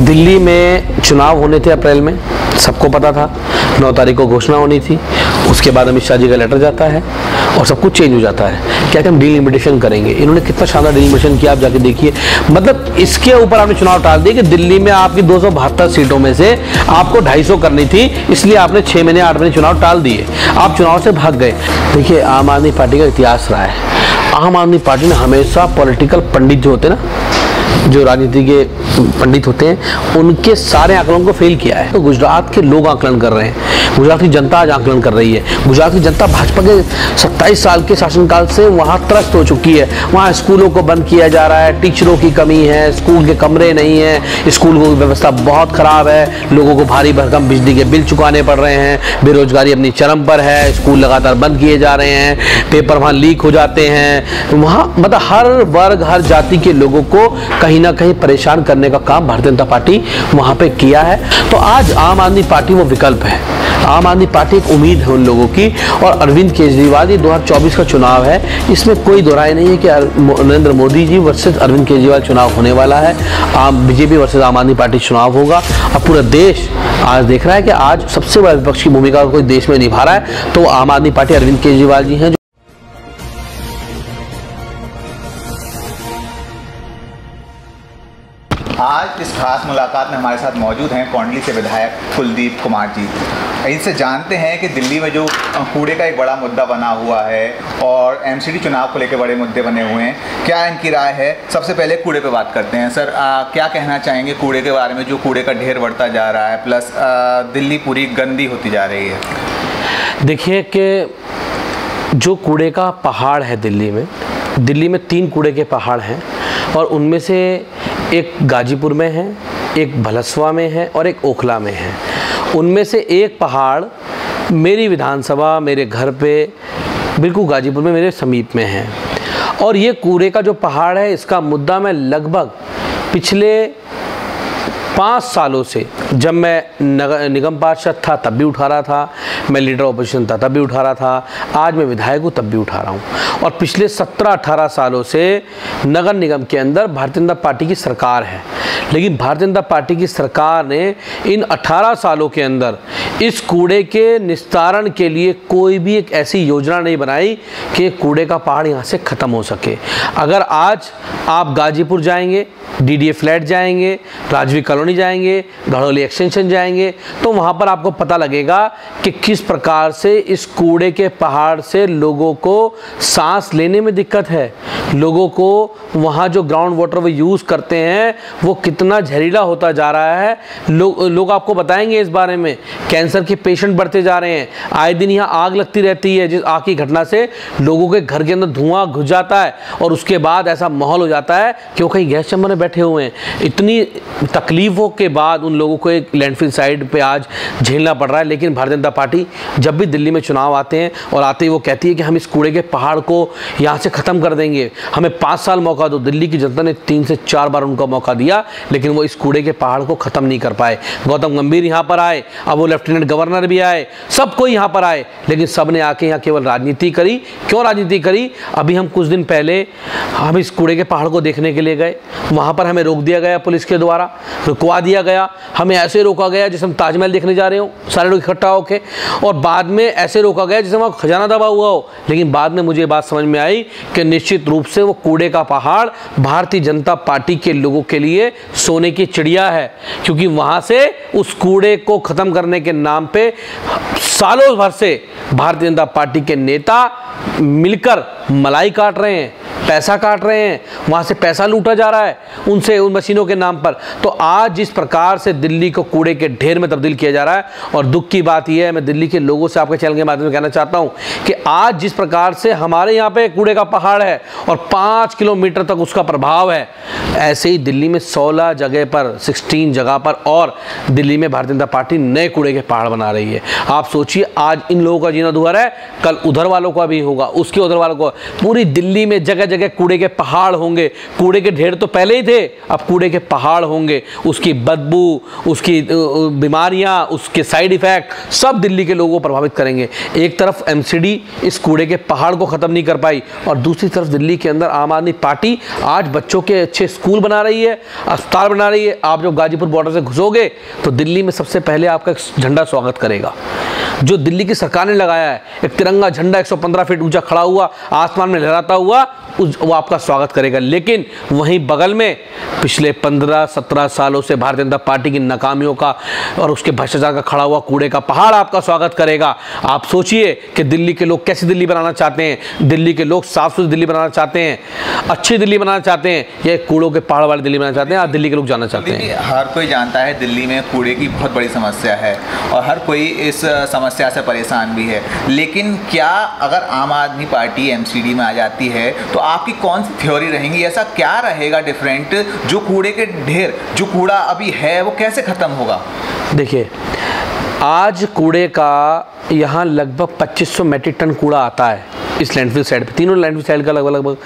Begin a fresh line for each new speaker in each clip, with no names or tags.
दिल्ली में चुनाव होने थे अप्रैल में, सबको पता था। 9 तारीख को घोषणा होनी थी। उसके बाद अमित शाह जी का लेटर जाता है और सब कुछ चेंज हो जाता है। क्या कि हम डिलिमिटेशन करेंगे। इन्होंने कितना शानदार डिलिमिटेशन किया, आप जाके देखिए। मतलब इसके ऊपर आपने चुनाव टाल दिए कि दिल्ली में आपकी 272 सीटों में से आपको 250 करनी थी, इसलिए आपने 6 महीने 8 महीने चुनाव टाल दिए। आप चुनाव से भाग गए। देखिए, आम आदमी पार्टी का इतिहास रहा है। आम आदमी पार्टी ने हमेशा पॉलिटिकल पंडित जो होते हैं ना, जो राजनीति के पंडित होते हैं, उनके सारे आकलन को फेल किया है। तो गुजरात के लोग आकलन कर रहे हैं, गुजरात की जनता आज आकलन कर रही है। गुजरात की जनता भाजपा के 27 साल के शासनकाल से वहाँ त्रस्त हो चुकी है। वहाँ स्कूलों को बंद किया जा रहा है, टीचरों की कमी है, स्कूल के कमरे नहीं है, स्कूल की व्यवस्था बहुत खराब है, लोगों को भारी भरकम बिजली के बिल चुकाने पड़ रहे हैं, बेरोजगारी अपनी चरम पर है, स्कूल लगातार बंद किए जा रहे हैं, पेपर वहाँ लीक हो जाते हैं। वहाँ मतलब हर वर्ग हर जाति के लोगों को कहीं ना कहीं परेशान करने का काम भारतीय जनता पार्टी वहाँ पे किया है। तो आज आम आदमी पार्टी वो विकल्प है। आम आदमी पार्टी एक उम्मीद है उन लोगों की। और अरविंद केजरीवाल, ये 2024 का चुनाव है, इसमें कोई दोहराई नहीं है कि नरेंद्र मोदी जी वर्सेस अरविंद केजरीवाल चुनाव होने वाला है। बीजेपी वर्सेस आम आदमी पार्टी चुनाव होगा। अब पूरा देश आज देख रहा है कि आज सबसे बड़ा विपक्ष की भूमिका कोई देश में निभा रहा है, तो आम आदमी पार्टी अरविंद केजरीवाल जी हैं।
आज इस खास मुलाकात में हमारे साथ मौजूद हैं कौंडली से विधायक कुलदीप कुमार जी। इनसे जानते हैं कि दिल्ली में जो कूड़े का एक बड़ा मुद्दा बना हुआ है और एमसीडी चुनाव को लेकर बड़े मुद्दे बने हुए हैं, क्या इनकी राय है। सबसे पहले कूड़े पे बात करते हैं। सर, क्या कहना चाहेंगे कूड़े के बारे में, जो कूड़े का ढेर बढ़ता जा रहा है, प्लस दिल्ली पूरी गंदी होती जा रही है।
देखिए कि जो कूड़े का पहाड़ है दिल्ली में 3 कूड़े के पहाड़ हैं और उनमें से एक गाजीपुर में है, एक भलसवा में है और एक ओखला में है। उनमें से एक पहाड़ मेरी विधानसभा, मेरे घर पे बिल्कुल गाजीपुर में मेरे समीप में है। और ये कूड़े का जो पहाड़ है, इसका मुद्दा मैं लगभग पिछले 5 सालों से, जब मैं निगम पार्षद था तब भी उठा रहा था, मैं लीडर ऑपोजिशन था तब भी उठा रहा था, आज मैं विधायक हूँ तब भी उठा रहा हूँ। और पिछले 17-18 सालों से नगर निगम के अंदर भारतीय जनता पार्टी की सरकार है, लेकिन भारतीय जनता पार्टी की सरकार ने इन 18 सालों के अंदर इस कूड़े के निस्तारण के लिए कोई भी एक ऐसी योजना नहीं बनाई कि कूड़े का पहाड़ यहाँ से ख़त्म हो सके। अगर आज आप गाजीपुर जाएंगे, डीडीए फ्लैट जाएंगे, राजवी कॉलोनी जाएंगे, घड़ोली एक्सटेंशन जाएंगे, तो वहाँ पर आपको पता लगेगा कि किस प्रकार से इस कूड़े के पहाड़ से लोगों को सांस लेने में दिक्कत है। लोगों को वहाँ जो ग्राउंड वाटर वो यूज़ करते हैं वो कितना जहरीला होता जा रहा है। लोग आपको बताएंगे इस बारे में। कैंसर के पेशेंट बढ़ते जा रहे हैं, आए दिन यहाँ आग लगती रहती है, जिस आग की घटना से लोगों के घर के अंदर धुआं घुस जाता है और उसके बाद ऐसा माहौल हो जाता है कि वो कहीं गैस चैम्बर में बैठे हुए हैं। इतनी तकलीफ़ों के बाद उन लोगों को एक लैंडफिल साइड पे आज झेलना पड़ रहा है। लेकिन भारतीय जनता पार्टी जब भी दिल्ली में चुनाव आते हैं और आते ही वो कहती है कि हम इस कूड़े के पहाड़ को यहाँ से ख़त्म कर देंगे, हमें 5 साल मौका दो। दिल्ली की जनता ने 3 से 4 बार उनका मौका दिया, लेकिन वो इस कूड़े के पहाड़ को ख़त्म नहीं कर पाए। गौतम गंभीर यहाँ पर आए, अब वो लेफ्टिनेंट गवर्नर भी आए, सब कोई यहाँ पर आए, लेकिन सब ने आके यहाँ केवल राजनीति करी। क्यों राजनीति करी? अभी हम कुछ दिन पहले हम इस कूड़े के पहाड़ को देखने के लिए गए, वहाँ पर हमें रोक दिया गया, पुलिस के द्वारा रुकवा दिया गया। हमें ऐसे रोका गया जैसे हम ताजमहल देखने जा रहे हो, सारे लोग इकट्ठा होके, और बाद में ऐसे रोका गया जैसे वहाँ खजाना दबा हुआ हो। लेकिन बाद में मुझे बात समझ में आई कि निश्चित रूप से वो कूड़े का पहाड़ भारतीय जनता पार्टी के लोगों के लिए सोने की चिड़िया है, क्योंकि वहाँ से उस कूड़े को ख़त्म करने के नाम पे सालों भर से भारतीय जनता पार्टी के नेता मिलकर मलाई काट रहे हैं, पैसा काट रहे हैं, वहाँ से पैसा लूटा जा रहा है उनसे, उन मशीनों के नाम पर। तो आज जिस प्रकार से दिल्ली को कूड़े के ढेर में तब्दील किया जा रहा है, और दुख की बात यह है, मैं दिल्ली के लोगों से आपके चैनल के माध्यम से कहना चाहता हूँ कि आज जिस प्रकार से हमारे यहाँ पे कूड़े का पहाड़ है और 5 किलोमीटर तक उसका प्रभाव है, ऐसे ही दिल्ली में 16 जगह पर, 16 जगह पर और दिल्ली में भारतीय जनता पार्टी नए कूड़े के पहाड़ बना रही है। आप सोचिए, आज इन लोगों का जीना दुभर है, कल उधर वालों का भी होगा, उसके उधर वालों को। पूरी दिल्ली में जगह जगह कूड़े के पहाड़ होंगे। कूड़े के ढेर तो पहले ही थे, अब कूड़े के पहाड़ होंगे। उसकी बदबू, उसकी बीमारियां, उसके साइड इफेक्ट सब दिल्ली के लोगों को प्रभावित करेंगे। एक तरफ एमसीडी इस कूड़े के पहाड़ को ख़त्म नहीं कर पाई, और दूसरी तरफ दिल्ली के अंदर आम आदमी पार्टी आज बच्चों के अच्छे स्कूल बना रही है, अस्पताल बना रही है। आप जब गाजीपुर बॉर्डर से घुसोगे तो दिल्ली में सबसे पहले आपका झंडा स्वागत करेगा। जो दिल्ली की सरकार ने लगाया है, एक तिरंगा झंडा 115 फीट ऊंचा खड़ा हुआ, आसमान में लहराता हुआ, वो आपका स्वागत करेगा। लेकिन वहीं बगल में पिछले 15-17 सालों से भारतीय जनता पार्टी की नाकामियों का और उसके भ्रष्टाचार का खड़ा हुआ कूड़े का पहाड़ आपका स्वागत करेगा। आप सोचिए कि दिल्ली के लोग कैसी दिल्ली बनाना चाहते हैं। दिल्ली के लोग साफ सुथरी दिल्ली बनाना चाहते हैं, अच्छी दिल्ली बनाना चाहते हैं, या कूड़ों के पहाड़ वाली दिल्ली बनाना चाहते हैं। आज दिल्ली के लोग जाना चाहते हैं।
हर कोई जानता है दिल्ली में कूड़े की बहुत बड़ी समस्या है और हर कोई इस समस्या से परेशान भी है। लेकिन क्या अगर आम आदमी पार्टी एमसीडी में आ जाती है तो आपकी कौन सी थ्योरी रहेंगी? ऐसा क्या रहेगा डिफरेंट, जो कूड़े के ढेर, जो कूड़ा अभी है वो कैसे ख़त्म होगा?
देखिए, आज कूड़े का यहाँ लगभग 2500 मीट्रिक टन कूड़ा आता है इस लैंडफिल साइड पे। तीनों लैंडफिल साइड का लगभग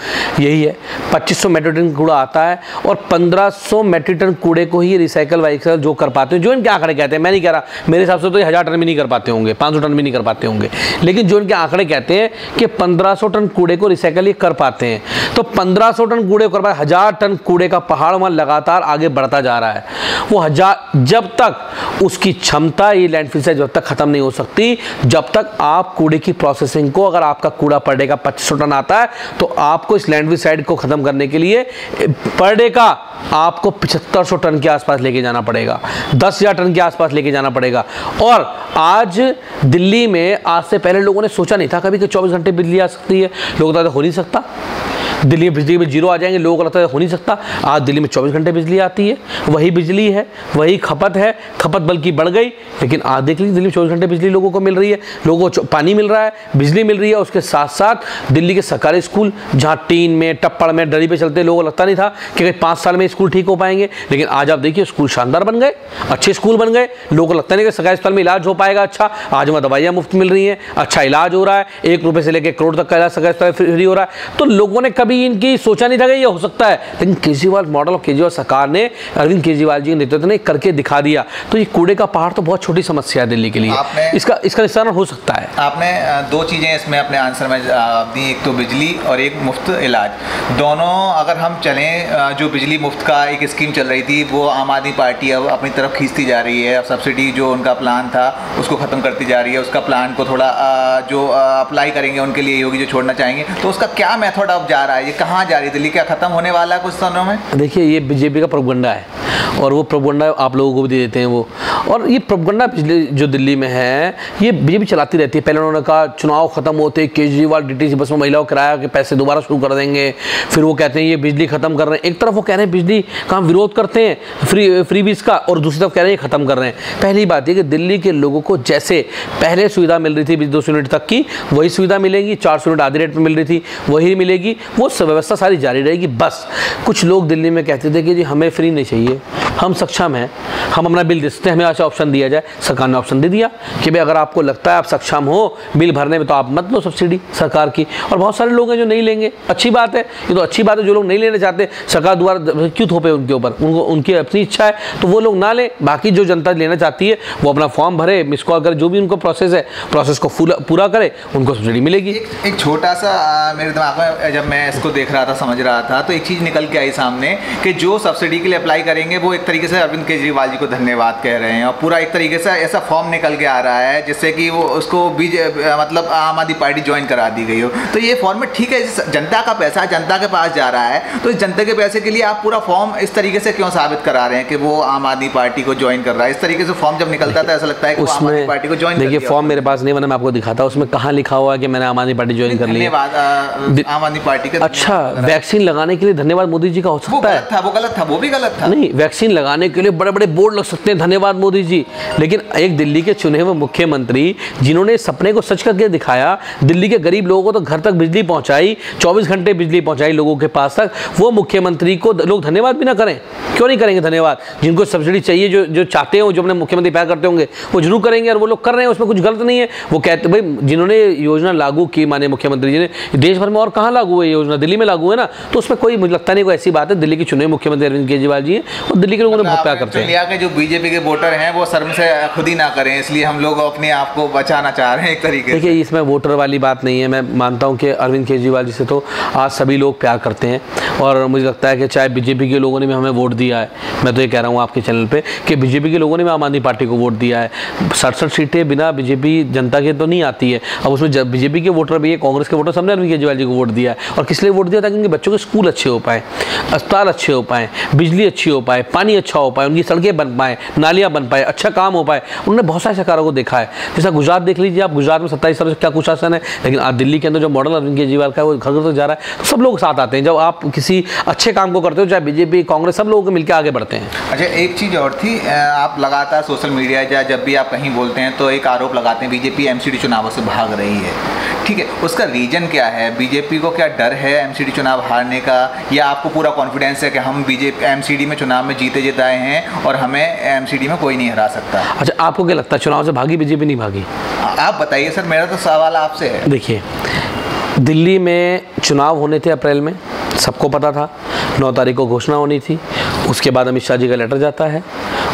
यही है, 2500 मीट्रिक टन कूड़ा आता है, और 1500 मीट्रिक टन कूड़े को ही रिसाइकल वाइकल जो कर पाते हैं, जो इनके आंकड़े कहते हैं। मैं नहीं कह रहा, मेरे हिसाब से तो 1000 टन भी नहीं कर पाते होंगे, 500 टन भी नहीं कर पाते होंगे, लेकिन जो इनके आंकड़े कहते हैं कि 1500 टन कूड़े को रिसाइकल ये कर पाते हैं। तो 1500 टन कूड़े को कर पाते, 1000 टन कूड़े का पहाड़ वहाँ लगातार आगे बढ़ता जा रहा है। वो 1000, जब तक उसकी क्षमता ये लैंडफिल से जब तक खत्म नहीं हो सकती, जब तक आप कूड़े की प्रोसेसिंग को, अगर आपका कूड़ा पर डे का 2500 टन आता है तो आपको इस लैंडफिल साइड को खत्म करने के लिए पर डे का आपको 7500 टन के आसपास लेके जाना पड़ेगा, 10,000 टन के आसपास लेके जाना पड़ेगा। और आज दिल्ली में, आज से पहले लोगों ने सोचा नहीं था कभी कि 24 घंटे बिजली आ सकती है। लोगों को लगता था हो नहीं सकता, दिल्ली में बिजली में जीरो आ जाएंगे, लोगों को लगता है हो नहीं सकता। आज दिल्ली में 24 घंटे बिजली आती है, वही बिजली है, वही खपत है, खपत बल्कि बढ़ गई। लेकिन आज देख लीजिए, दिल्ली में 24 घंटे बिजली लोगों को मिल रही है, लोगों को पानी मिल रहा है, बिजली मिल रही है। उसके साथ साथ दिल्ली के सरकारी स्कूल जहाँ टीन में, टप्पड़ में, डरी पे चलते, लोगों को लगता नहीं था कि 5 साल में स्कूल ठीक हो पाएंगे, लेकिन आज आप देखिए स्कूल शानदार बन गए, अच्छे स्कूल बन गए। लोगों को लगता नहीं कि सरकारी अस्पताल में इलाज हो पाएगा अच्छा, आज वहाँ दवाइयाँ मुफ्त मिल रही हैं, अच्छा इलाज हो रहा है, 1 रुपये से लेकर करोड़ तक का इलाज सरकारी अस्पताल फ्री हो रहा है। तो लोगों ने कभी इनकी सोचा नहीं था कि ये हो सकता है, लेकिन केजरीवाल मॉडल और केजरीवाल सरकार ने, अरविंद केजरीवाल जी के नेतृत्व ने करके दिखा दिया। तो ये कूड़े का पहाड़ तो बहुत छोटी समस्या है दिल्ली के लिए, इसका निस्तारण हो सकता है।
आपने 2 चीज़ें इसमें अपने आंसर में दी, एक तो बिजली और एक मुफ्त इलाज। दोनों अगर हम चलें, जो बिजली मुफ्त का एक स्कीम चल रही थी वो आम आदमी पार्टी अब अपनी तरफ खींचती जा रही है। अब सब्सिडी जो उनका प्लान था उसको ख़त्म करती जा रही है। उसका प्लान को थोड़ा जो अप्लाई करेंगे उनके लिए होगी, जो छोड़ना चाहेंगे। तो उसका क्या मेथड अब जा रहा है, ये कहाँ जा रही है? दिल्ली क्या ख़त्म होने वाला है कुछ दिनों में?
देखिए, ये बीजेपी का प्रोपगंडा है, और वो प्रोपगंडा आप लोगों को भी दे देते हैं वो। और ये प्रोपगंडा पिछले जो दिल्ली में है, ये बीजेपी चलाती रहती है। पहले उन्होंने कहा चुनाव खत्म होते केजरीवाल डीटीसी बस में महिलाओं किराया के पैसे दोबारा शुरू कर देंगे, फिर वो कहते हैं ये बिजली खत्म कर रहे हैं। एक तरफ वो कह रहे हैं बिजली का हम विरोध करते हैं, फ्री बीज का, और दूसरी तरफ कह रहे हैं ये खत्म कर रहे हैं। पहली बात ये कि दिल्ली के लोगों को जैसे पहले सुविधा मिल रही थी 200 यूनिट तक की, वही सुविधा मिलेगी। 400 यूनिट आधी रेट पर मिल रही थी, वही मिलेगी। वो व्यवस्था सारी जारी रहेगी। बस कुछ लोग दिल्ली में कहते थे कि जी हमें फ्री नहीं चाहिए, हम सक्षम हैं, हम अपना बिल दे सकते हैं, हमें अच्छा ऑप्शन दिया जाए। सरकार ने ऑप्शन दे दिया कि भाई अगर आपको लगता है आप सक्षम हो बिल भरने में तो आप मत लो सब्सिडी सरकार की। और बहुत सारे लोग हैं जो नहीं लेंगे, अच्छी बात है, ये तो अच्छी बात है। जो लोग नहीं लेना चाहते, सरकार द्वारा क्यों थोपे उनके ऊपर, उनको उनकी अपनी इच्छा है तो वो लोग ना लें। बाकी जो जनता लेना चाहती है वो अपना फॉर्म भरे, मिस कॉल करे, जो भी उनको प्रोसेस है प्रोसेस को पूरा करे, उनको सब्सिडी मिलेगी।
एक छोटा सा मेरे दिमाग में जब मैं इसको देख रहा था, समझ रहा था, तो एक चीज़ निकल के आई सामने कि जो सब्सिडी के लिए अप्लाई करेंगे वो एक तरीके से अरविंद केजरीवाल जी को धन्यवाद कह रहे हैं, और पूरा एक तरीके से ऐसा फॉर्म निकल के आ रहा है जिससे कि वो उसको मतलब आम आदमी पार्टी ज्वाइन करा दी गई हो। तो ये फॉर्मेट ठीक है, जनता का पैसा जनता के पास जा रहा है, तो इस जनता के पैसे के लिए आप पूरा फॉर्म इस तरीके से क्यों साबित करा रहे हैं कि वो आम आदमी पार्टी को ज्वाइन कर रहा है? इस तरीके से फॉर्म जब निकलता था ऐसा लगता है कि आम आदमी पार्टी को ज्वाइन।
देखिए, फॉर्म मेरे पास नहीं, मैं आपको दिखाता हूँ, उसमें कहाँ लिखा हुआ है कि मैंने आम आदमी पार्टी ज्वाइन कर ली है।
आम आदमी पार्टी का
अच्छा, वैक्सीन लगाने के लिए धन्यवाद मोदी जी का हो सकता है।
वो गलत था, वो भी गलत था।
नहीं, वैक्सीन लगाने के लिए बड़े बड़े बोर्ड लग सकते हैं, धन्यवाद मोदी जी, लेकिन एक दिल्ली के चुने हुए मुख्यमंत्री जिन्होंने सपने को सच करके दिखाया, दिल्ली के गरीब लोगों को तो घर तक बिजली पहुंचाई, 24 घंटे बिजली पहुंचाई लोगों के पास तक, वो मुख्यमंत्री को लोग धन्यवाद भी ना करें? क्यों नहीं करेंगे धन्यवाद? जिनको सब्सिडी चाहिए, जो चाहते हो, जो अपने मुख्यमंत्री प्यार करते होंगे, वो जरूर करेंगे, और वो लोग कर रहे हैं, उसमें कुछ गलत नहीं है। वो कहते भाई जिन्होंने योजना लागू की, माननीय मुख्यमंत्री जी ने, देश भर में और कहाँ लागू है योजना? दिल्ली में लागू है ना, तो उसमें कोई मुझे लगता नहीं कोई ऐसी बात है। दिल्ली के चुने मुख्यमंत्री अरविंद केजरीवाल जी हैं और दिल्ली के लोगों ने बहुत प्यार करते हैं।
के जो बीजेपी के वोटर हैं वो शर्म से खुद ही ना करें, इसलिए हम लोग अपने आप को बचाना चाह रहे हैं एक तरीके से।
देखिए, इसमें वोटर वाली बात नहीं है। मैं मानता हूँ कि अरविंद केजरीवाल जी से तो आज सभी लोग प्यार करते हैं, और मुझे लगता है कि चाहे बीजेपी के लोगों ने भी हमें वोट दिया है, मैं तो ये कह रहा हूँ आपके चैनल पे कि बीजेपी के लोगों ने भी आम आदमी पार्टी को वोट दिया है। 67 सीटें बिना बीजेपी जनता के तो नहीं आती है। अब उसमें बीजेपी के वोटर भी है, कांग्रेस के वोटर, सबने अरविंद केजरीवाल जी को वोट दिया है। और किस लिए वोट दिया? ताकि उनके बच्चों के स्कूल अच्छे हो पाए, अस्पताल अच्छे हो पाए, बिजली अच्छी हो पाए, पानी अच्छा हो पाए, उनकी सड़कें बन पाए, नालियाँ बन पाए, अच्छा काम हो पाए। उन्होंने बहुत सारे सरकारों को देखा है। जैसा गुजरात देख लीजिए आप, गुजरात में 27 सालों से क्या कुशासन है, लेकिन आज दिल्ली के अंदर जो मॉडल अरविंद केजरीवाल का है वो घर घर तक जा रहा है, तो सब लोग साथ आते हैं। जब आप किसी अच्छे काम को करते हो, चाहे बीजेपी, कांग्रेस, सब लोगों को मिलकर आगे बढ़ते हैं।
अच्छा, एक चीज़ और थी, आप लगातार सोशल मीडिया या जब भी आप कहीं बोलते हैं तो एक आरोप लगाते हैं बीजेपी एमसीडी चुनावों से भाग रही है, ठीक है, उसका रीजन क्या है? बीजेपी को क्या डर है एमसीडी चुनाव हारने का, या आपको पूरा कॉन्फिडेंस है कि हम बीजेपी एमसीडी में चुनाव में जीते जिताए हैं और हमें एमसीडी में कोई नहीं हरा सकता?
अच्छा, आपको क्या लगता है चुनाव से भागी बीजेपी? नहीं भागी।
आप बताइए सर, मेरा तो सवाल आपसे है।
देखिए, दिल्ली में चुनाव होने थे अप्रैल में, सबको पता था, 9 तारीख को घोषणा होनी थी। उसके बाद अमित शाह जी का लेटर जाता है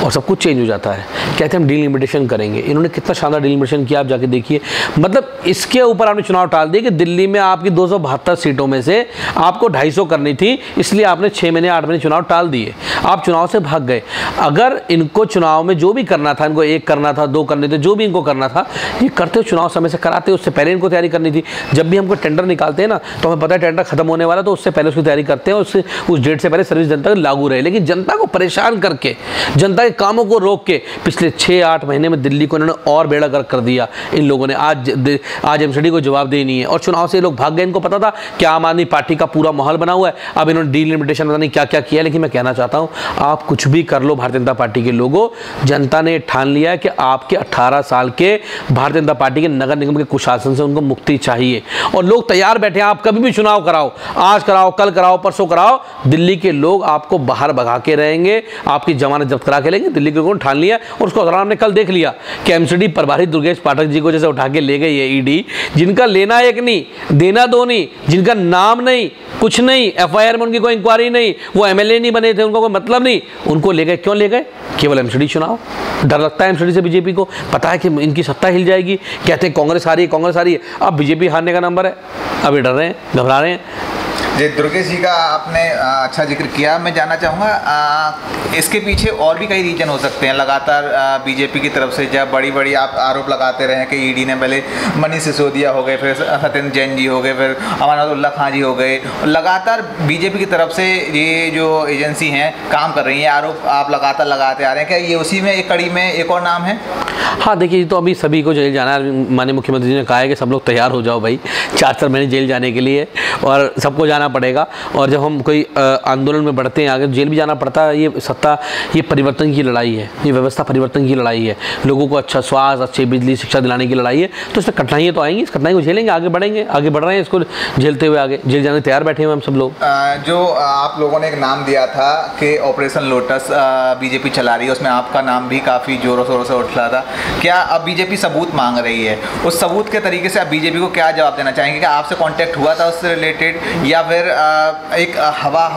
और सब कुछ चेंज हो जाता है। कहते हैं हम डीलिमिटेशन करेंगे। इन्होंने कितना शानदार डीलिमिटेशन किया, आप जाके देखिए। मतलब इसके ऊपर आपने चुनाव टाल दिए कि दिल्ली में आपकी 272 सीटों में से आपको 250 करनी थी, इसलिए आपने 6 महीने 8 महीने चुनाव टाल दिए, आप चुनाव से भाग गए। अगर इनको चुनाव में जो भी करना था, इनको 1 करना था, 2 करने थे, जो भी इनको करना था, ये करते चुनाव समय से कराते। उससे पहले इनको तैयारी करनी थी। जब भी हमको टेंडर निकालते हैं ना, तो हमें पता है टेंडर खत्म होने वाला, तो उससे पहले उसकी तैयारी करते हैं, उससे उस डेट से पहले सर्विस जनता लागू रहे। लेकिन जनता को परेशान करके, जनता के कामों को रोक के पिछले 6-8 महीने में दिल्ली को इन्होंने और बेड़ा गर्क कर दिया इन लोगों ने। आज एमसीडी को जवाबदेही नहीं है और चुनाव से लोग भाग गए। इनको पता था कि आम आदमी पार्टी का पूरा माहौल बना हुआ है। अब इन्होंने डीलिमिटेशन पता नहीं क्या क्या किया। लेकिन मैं कहना चाहता हूँ, आप कुछ भी कर लो भारतीय जनता पार्टी के लोगों, जनता ने ठान लिया है कि आपके 18 साल के भारतीय जनता पार्टी के नगर निगम के कुशासन से उनको मुक्ति चाहिए। और लोग तैयार बैठे हैं, आप कभी भी चुनाव कराओ, आज कराओ, कल कराओ, परसों कराओ, दिल्ली के लोग आपको बाहर भगा के रहेंगे, आपकी जमानत जब्त करा के लेंगे। दिल्ली के लोगों ने ठान लिया। और उसको दौरान हमने कल देख लिया कि एमसीडी प्रभारी दुर्गेश पाठक जी को जैसे उठा के ले गई है ईडी, जिनका लेना एक नहीं, देना दो नहीं, जिनका नाम नहीं, कुछ नहीं, एफआईआर में उनकी कोई इंक्वायरी नहीं, वो एमएलए नहीं बने थे, उनको कोई मतलब नहीं, उनको ले गए। क्यों ले गए? केवल एमसीडी चुनाव। डर लगता है एमसीडी से बीजेपी को, पता है कि इनकी सत्ता हिल जाएगी। कहते हैं कांग्रेस हारी है, कांग्रेस हारी है। अब बीजेपी हारने का नंबर है, अभी डर रहे हैं, घबरा रहे हैं।
जी, दुर्गेश जी का आपने अच्छा जिक्र किया। मैं जानना चाहूँगा इसके पीछे और भी कई रीजन हो सकते हैं। लगातार बीजेपी की तरफ से जब बड़ी बड़ी आप आरोप लगाते रहे कि ईडी ने पहले मनीष सिसोदिया हो गए, फिर सत्येंद्र जैन जी हो गए, फिर अमानतुल्लाह खां जी हो गए, लगातार बीजेपी की तरफ से ये जो एजेंसी हैं काम कर रही हैं, आरोप आप लगातार लगाते आ रहे हैं। क्या ये उसी में एक कड़ी में एक और नाम है?
हाँ, देखिए, तो अभी सभी को जेल जाना है। माननीय मुख्यमंत्री जी ने कहा है कि सब लोग तैयार हो जाओ भाई, 4 महीने जेल जाने के लिए, और सबको जाना पड़ेगा। और जब हम कोई आंदोलन में बढ़ते हैं आगे, जेल भी जाना पड़ता है। ये सत्ता, ये परिवर्तन की लड़ाई है, ये व्यवस्था परिवर्तन की लड़ाई है, लोगों को अच्छा स्वास्थ्य, अच्छी बिजली, शिक्षा दिलाने की लड़ाई है। तो इसमें कठिनाइयाँ तो आएंगी, इस कठिनाई को झेलेंगे, आगे बढ़ेंगे, आगे बढ़ रहे हैं, इसको झेलते हुए आगे जेल जाने तैयार बैठे हुए हम सब लोग।
जो आप लोगों ने एक नाम दिया था कि ऑपरेशन लोटस बीजेपी चला रही है, उसमें आपका नाम भी काफ़ी जोरों शोरों से उठ रहा था। क्या अब बीजेपी सबूत मांग रही है? उस सबूत के तरीके से आप बीजेपी को क्या जवाब देना चाहेंगे? क्या आपसे कांटेक्ट हुआ था उससे रिलेटेड, या फिर एक हवा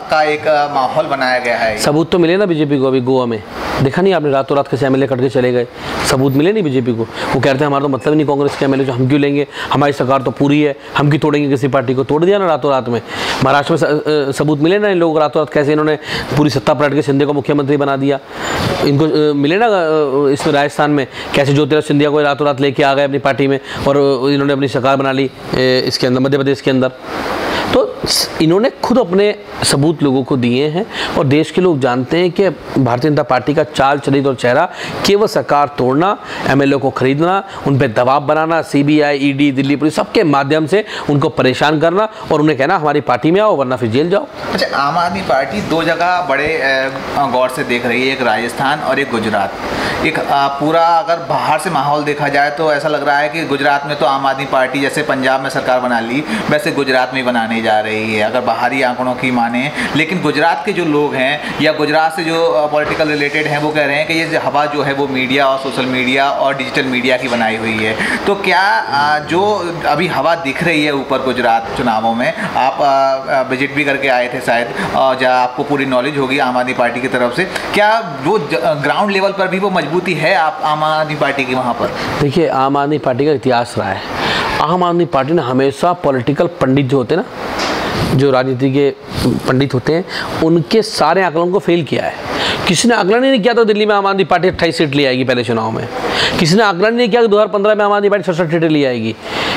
का एक माहौल बनाया गया है?
सबूत तो मिले ना बीजेपी को। अभी गोवा में देखा नहीं आपने, रातों रात कैसे एमएलए कट के चले गए, सबूत मिले नहीं बीजेपी को। वो कहते हैं हमारा तो मतलब नहीं कांग्रेस के एमएलए, जो हम क्यों लेंगे, हमारी सरकार तो पूरी है, हम क्यों तोड़ेंगे किसी पार्टी को। तोड़ दिया ना रातों रात में। महाराष्ट्र में सबूत मिले ना, इन लोग रातों रात कैसे इन्होंने पूरी सत्ता पलट के शिंदे को मुख्यमंत्री बना दिया। इनको मिले ना इसमें राजस्थान में कैसे ज्योतिरादित्य सिंधिया को रातों रात लेके आ गए अपनी पार्टी में, और इन्होंने अपनी सरकार बना ली इसके अंदर, मध्य प्रदेश के अंदर। तो इन्होंने खुद अपने सबूत लोगों को दिए हैं और देश के लोग जानते हैं कि भारतीय जनता पार्टी का चाल चरित्र और चेहरा केवल सरकार तोड़ना, एमएलए को खरीदना, उन पर दबाव बनाना, सीबीआई, ईडी, दिल्ली पुलिस सबके माध्यम से उनको परेशान करना और उन्हें कहना हमारी पार्टी में आओ वरना फिर जेल जाओ।
अच्छा, आम आदमी पार्टी दो जगह बड़े गौर से देख रही है, एक राजस्थान और एक गुजरात। एक पूरा अगर बाहर से माहौल देखा जाए तो ऐसा लग रहा है कि गुजरात में तो आम आदमी पार्टी जैसे पंजाब में सरकार बना ली वैसे गुजरात में बनाने जा रही है, अगर बाहरी आंकड़ों की माने। लेकिन गुजरात के जो लोग हैं या गुजरात से जो पॉलिटिकल रिलेटेड हैं वो कह रहे हैं कि ये हवा जो है वो मीडिया और सोशल मीडिया और डिजिटल मीडिया की बनाई हुई है। तो क्या जो अभी हवा दिख रही है ऊपर गुजरात चुनावों में, आप विजिट भी करके आए थे शायद, और जहाँ आपको पूरी नॉलेज होगी आम आदमी पार्टी की तरफ से, क्या वो ग्राउंड लेवल पर भी वो मजबूती है आप आम आदमी पार्टी की वहाँ पर?
देखिए, आम आदमी पार्टी का इतिहास रहा है। आम आदमी पार्टी ने हमेशा पॉलिटिकल पंडित जो होते हैं ना, जो राजनीति के पंडित होते हैं, उनके सारे आकलन को फेल किया है। किसी ने आकलन ही नहीं किया था दिल्ली में आम आदमी पार्टी 28 सीट ले आएगी पहले चुनाव में। किसी ने आकलन नहीं किया कि 2015 में आम आदमी पार्टी 67 सीटें ले आएगी।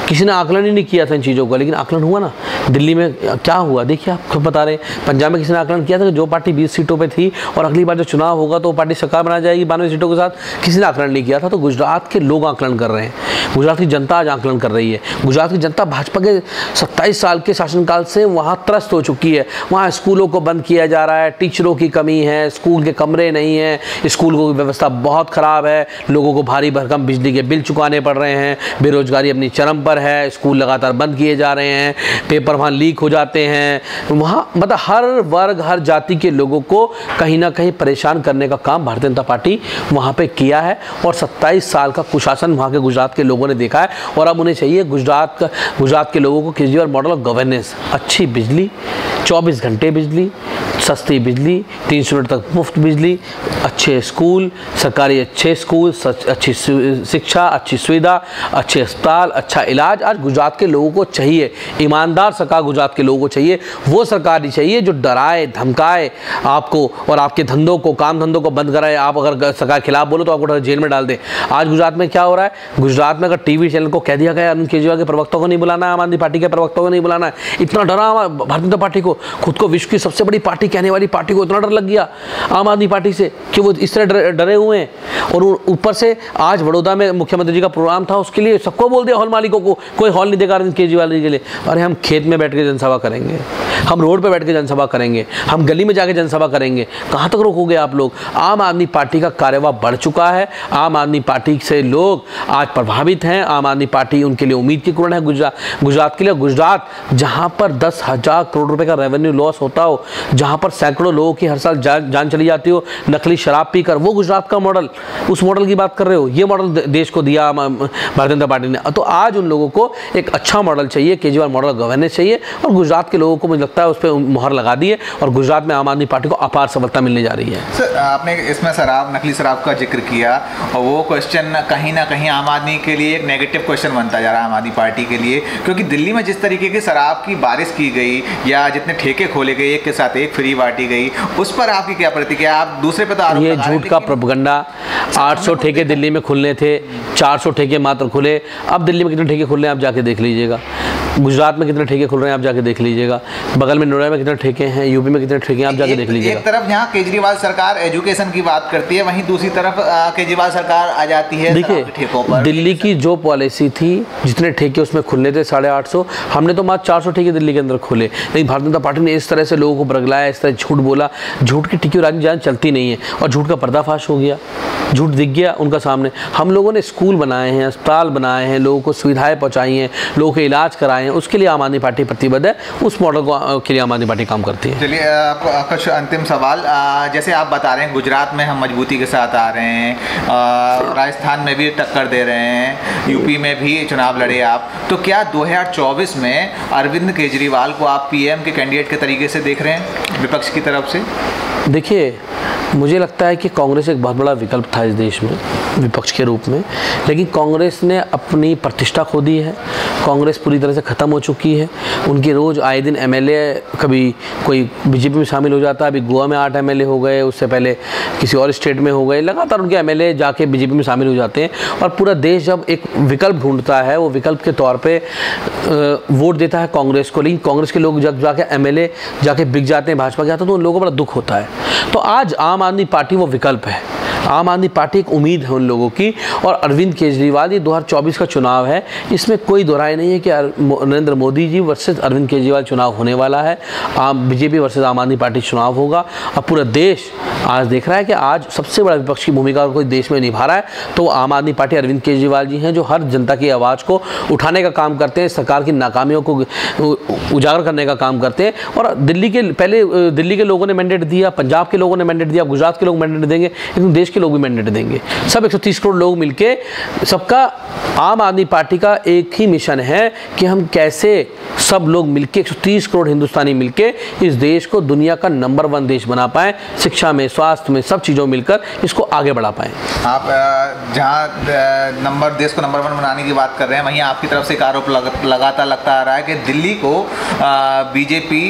किसी ने आकलन ही नहीं किया था इन चीज़ों का, लेकिन आकलन हुआ ना। दिल्ली में क्या हुआ देखिए, आप खुद बता रहे हैं। पंजाब में किसी ने आकलन किया था कि जो पार्टी 20 सीटों पे थी और अगली बार जो चुनाव होगा तो वो पार्टी सरकार बना जाएगी 92 सीटों के साथ, किसी ने आकलन नहीं किया था। तो गुजरात के लोग आकलन कर रहे हैं, गुजरात की जनता आज आकलन कर रही है। गुजरात की जनता भाजपा के 27 साल के शासनकाल से वहाँ त्रस्त हो चुकी है। वहाँ स्कूलों को बंद किया जा रहा है, टीचरों की कमी है, स्कूल के कमरे नहीं हैं, स्कूल की व्यवस्था बहुत ख़राब है, लोगों को भारी भरकम बिजली के बिल चुकाने पड़ रहे हैं, बेरोजगारी अपनी चरम पर है, स्कूल लगातार बंद किए जा रहे हैं, पेपर वहाँ लीक हो जाते हैं। वहाँ मतलब हर वर्ग हर जाति के लोगों को कहीं ना कहीं परेशान करने का काम भारतीय जनता पार्टी वहाँ पे किया है और 27 साल का कुशासन वहाँ के गुजरात के लोगों ने देखा है। और अब उन्हें चाहिए गुजरात के लोगों को केजरीवाल मॉडल ऑफ गवर्नेंस, अच्छी बिजली, 24 घंटे बिजली, सस्ती बिजली, 300 यूनिट तक मुफ्त बिजली, अच्छे स्कूल, सरकारी अच्छे स्कूल, अच्छी शिक्षा, अच्छी सुविधा, अच्छे अस्पताल, अच्छा इलाज आज गुजरात के लोगों को चाहिए। ईमानदार सरकार गुजरात के लोगों को चाहिए। वो सरकार नहीं चाहिए जो डराए धमकाए आपको और आपके धंधों को, काम धंधों को बंद कराए। आप अगर सरकार के खिलाफ बोलो तो आपको जेल में डाल दे। आज गुजरात में क्या हो रहा है? गुजरात में अगर टीवी चैनल को कह दिया गया अरविंद केजरीवाल के प्रवक्ता को नहीं बुलाना है, आम आदमी पार्टी के प्रवक्ता को नहीं बुलाना है। इतना डरा भारतीय जनता पार्टी को, खुद को विश्व की सबसे बड़ी पार्टी कहने वाली पार्टी को इतना डर लग गया आम आदमी पार्टी से कि वो इस तरह डरे हुए हैं। और ऊपर से आज बड़ौदा में मुख्यमंत्री जी का प्रोग्राम था, उसके लिए सबको बोल दिया हॉल मालिकों को कोई हॉल नहीं देगा अरविंद केजरीवाल जी के लिए। अरे हम खेत में बैठ के जनसभा करेंगे, हम रोड पे बैठ के जनसभा करेंगे, हम गली में जाके जनसभा करेंगे, कहाँ तक रोकोगे आप लोग? आम आदमी पार्टी का कार्यवाह बढ़ चुका है। आम आदमी पार्टी से लोग आज प्रभावित हैं। आम आदमी पार्टी उनके लिए उम्मीद की किरण है गुजरात के लिए। गुजरात जहाँ पर 10,000 करोड़ रुपए का रेवेन्यू लॉस होता हो, जहाँ पर सैकड़ों लोगों की हर साल जान चली जाती हो नकली शराब पीकर, वो गुजरात का मॉडल, उस मॉडल की बात कर रहे हो? ये मॉडल देश को दिया भारतीय जनता पार्टी ने। तो आज उन लोगों को एक अच्छा मॉडल चाहिए, केजरीवाल मॉडल गवर्नेंस चाहिए। और गुजरात के लोगों को मुझे लगता है उस पर मुहर लगा दी है और गुजरात में आम आदमी पार्टी को अपार सफलता मिलने जा रही है।
सर, आपने इसमें शराब, नकली शराब का जिक्र किया और वो क्वेश्चन कहीं ना कहीं आम आदमी के लिए एक नेगेटिव क्वेश्चन बनता जा रहा है आम आदमी पार्टी के लिए, क्योंकि दिल्ली में जिस तरीके की शराब की बारिश की गई या जितने ठेके खोले गए, एक के साथ एक फ्री बांटी गई, उस पर आपकी क्या प्रतिक्रिया? आप दूसरे पे तो आरोप
ये झूठ का प्रोपगंडा। 800 ठेके दिल्ली में खुलने थे, 400 ठेके मात्र खुले। अब दिल्ली में कितने ठेके खुल रहे हैं आप जाके देख लीजिएगा। गुजरात में कितने ठेके खुल रहे हैं आप जाके देख लीजिएगा। बगल में नोएडा में कितने ठेके हैं, यूपी में कितने ठेके हैं आप जाके देख लीजिएगा।
एक तरफ यहाँ केजरीवाल सरकार एजुकेशन की बात करती है, वहीं दूसरी तरफ केजरीवाल सरकार आ जाती है
देखिए ठेकों पर। दिल्ली की जो पॉलिसी थी, जितने ठेके उसमें खुलने थे 850, हमने तो मात्र 400 ठेके दिल्ली के अंदर खोले। लेकिन भारतीय जनता पार्टी ने इस तरह से लोगों को बरगलाया, इस तरह झूठ बोला। झूठ की टिकी राजनीति चलती नहीं है और झूठ का पर्दाफाश हो गया, झूठ दिख गया उनका सामने। हम लोगों ने स्कूल बनाए हैं, अस्पताल बनाए हैं, लोगों को सुविधाएं पहुंचाई हैं, लोगों के इलाज कराए हैं, उसके लिए आम आदमी पार्टी प्रतिबद्ध है। उस मॉडल को के लिए आम आदमी पार्टी काम करती है।
चलिए, आपका अंतिम सवाल, जैसे आप बता रहे हैं गुजरात में हम मजबूती के साथ आ रहे हैं, राजस्थान में भी टक्कर दे रहे हैं, यूपी में भी चुनाव लड़े आप, तो क्या 2024 में अरविंद केजरीवाल को आप पीएम के कैंडिडेट के तरीके से देख रहे हैं विपक्ष की तरफ से?
देखिए, मुझे लगता है कि कांग्रेस एक बहुत बड़ा विकल्प था इस देश में विपक्ष के रूप में, लेकिन कांग्रेस ने अपनी प्रतिष्ठा खो दी है। कांग्रेस पूरी तरह से ख़त्म हो चुकी है। उनके रोज़ आए दिन एमएलए, कभी कोई बीजेपी में शामिल हो जाता है, अभी गोवा में 8 एमएलए हो गए, उससे पहले किसी और स्टेट में हो गए, लगातार उनके एमएलए जाके बीजेपी में शामिल हो जाते हैं। और पूरा देश जब एक विकल्प ढूंढता है, वो विकल्प के तौर पर वोट देता है कांग्रेस को, लेकिन कांग्रेस के लोग जब जाके एमएलए जाके बिक जाते हैं, भाजपा के जाते हैं, तो उन लोगों को बड़ा दुख होता है। तो आज आम आदमी पार्टी वो विकल्प है। आम आदमी पार्टी एक उम्मीद है उन लोगों की। और अरविंद केजरीवाल, ये 2024 का चुनाव है, इसमें कोई दोहराई नहीं है कि नरेंद्र मोदी जी वर्सेस अरविंद केजरीवाल चुनाव होने वाला है। बीजेपी वर्सेस आम आदमी पार्टी चुनाव होगा। अब पूरा देश आज देख रहा है कि आज सबसे बड़ा विपक्ष की भूमिका कोई देश में निभा रहा है तो आम आदमी पार्टी अरविंद केजरीवाल जी हैं, जो हर जनता की आवाज़ को उठाने का काम करते हैं, सरकार की नाकामियों को उजागर करने का काम करते हैं। और दिल्ली के लोगों ने मैंडेट दिया, पंजाब के लोगों ने मैंडेट दिया, गुजरात के लोग मैंडेट देंगे, लेकिन देश के लोग भी मैंडेट देंगे। सब 130 करोड़ लोग मिलके, सबका आम आदमी पार्टी का एक ही मिशन है कि हम कैसे सब लोग मिलके 130 करोड़ हिंदुस्तानी मिलके इस देश को दुनिया का नंबर 1 देश बना पाएं, शिक्षा में, स्वास्थ्य में, सब चीज़ों मिलकर इसको आगे बढ़ा पाएं।
आप जहाँ देश को नंबर 1 बनाने की बात कर रहे हैं, वहीं आपकी तरफ से एक आरोप लगता आ रहा है कि दिल्ली को बीजेपी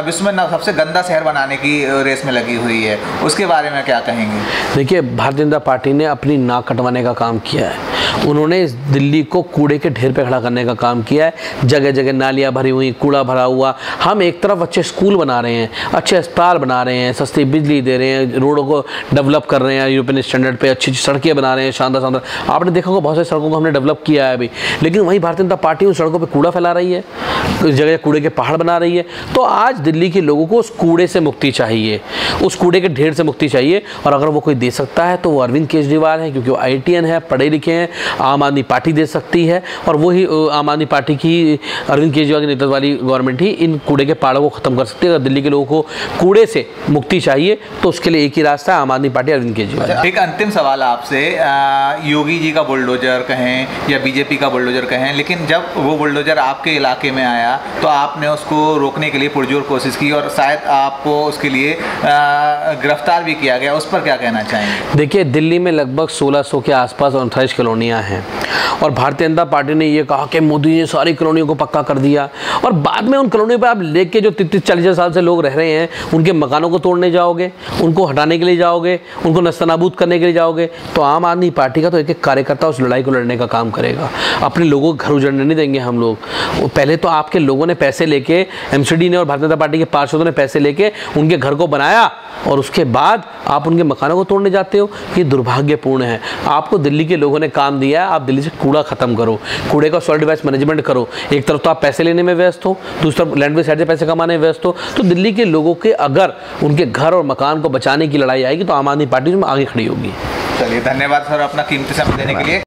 विश्व में सबसे गंदा शहर बनाने की रेस में लगी हुई है। उसके बारे में क्या कहेंगे?
देखिए, भारतीय जनता पार्टी ने अपनी नाक कटवाने का काम किया है। उन्होंने इस दिल्ली को कूड़े के ढेर पे खड़ा करने का काम किया है। जगह जगह नालियाँ भरी हुई, कूड़ा भरा हुआ। हम एक तरफ अच्छे स्कूल बना रहे हैं, अच्छे अस्पताल बना रहे हैं, सस्ती बिजली दे रहे हैं, रोडों को डेवलप कर रहे हैं यूरोपियन स्टैंडर्ड पे, अच्छी सड़कें बना रहे हैं, शानदार। आपने देखा होगा बहुत सारी सड़कों को हमने डेवलप किया है अभी, लेकिन वहीं भारतीय जनता पार्टी उन सड़कों पर कूड़ा फैला रही है, जगह कूड़े के पहाड़ बना रही है। तो आज दिल्ली के लोगों को उस कूड़े से मुक्ति चाहिए, उस कूड़े के ढेर से मुक्ति चाहिए। और अगर वो कोई दे सकता है तो वो अरविंद केजरीवाल है, क्योंकि वो IITN है, पढ़े लिखे हैं। आम आदमी पार्टी दे सकती है, और वही आम आदमी पार्टी की, अरविंद केजरीवाल के नेतृत्व वाली गवर्नमेंट ही इन कूड़े के पहाड़ों को ख़त्म कर सकती है। अगर दिल्ली के लोगों को कूड़े से मुक्ति चाहिए तो उसके लिए एक ही रास्ता है, आम आदमी पार्टी, अरविंद केजरीवाल।
एक अंतिम सवाल आपसे, योगी जी का बुलडोजर कहें या बीजेपी का बुलडोजर कहें, लेकिन जब वो बुलडोजर आपके इलाके में आया तो आपने उसको रोकने के लिए पुरजोर कोशिश की और शायद आपको उसके लिए गिरफ्तार भी किया गया। उस पर क्या कहना चाहेंगे?
देखिए, दिल्ली में लगभग 1600 के आसपास 28 कॉलोनियाँ हैं, और भारतीय जनता पार्टी ने ये कहा कि मोदी ने सारी कॉलोनियों को पक्का कर दिया, और बाद में उन कॉलोनियों पर आप लेके जो 30-40 साल से लोग रह रहे हैं, उनके मकानों को तोड़ने जाओगे, उनको हटाने के लिए जाओगे, उनको नस्तनाबूद करने के लिए जाओगे, तो आम आदमी पार्टी का तो एक एक कार्यकर्ता उस लड़ाई को लड़ने का काम करेगा। अपने लोगों को घर उजड़ने नहीं देंगे हम लोग। पहले तो आपके लोगों ने पैसे लेके, MCD ने और भारतीय जनता पार्टी के पार्षदों ने पैसे लेके उनके घर को बनाया, और उसके बाद आप उनके मकानों को तोड़ने जाते हो। ये दुर्भाग्यपूर्ण है। आपको दिल्ली के लोगों ने काम दिया है, आप दिल्ली से कूड़ा खत्म करो, कूड़े का सॉलिड वेस्ट मैनेजमेंट करो। एक तरफ तो आप पैसे लेने में व्यस्त हो, दूसरी तरफ लैंड वेस्ट साइड से पैसे कमाने में व्यस्त हो। तो दिल्ली के लोगों के अगर उनके घर और मकान को बचाने की लड़ाई आएगी तो आम आदमी पार्टी में आगे खड़ी होगी।
चलिए, धन्यवाद सर अपना कीमती समय देने के लिए।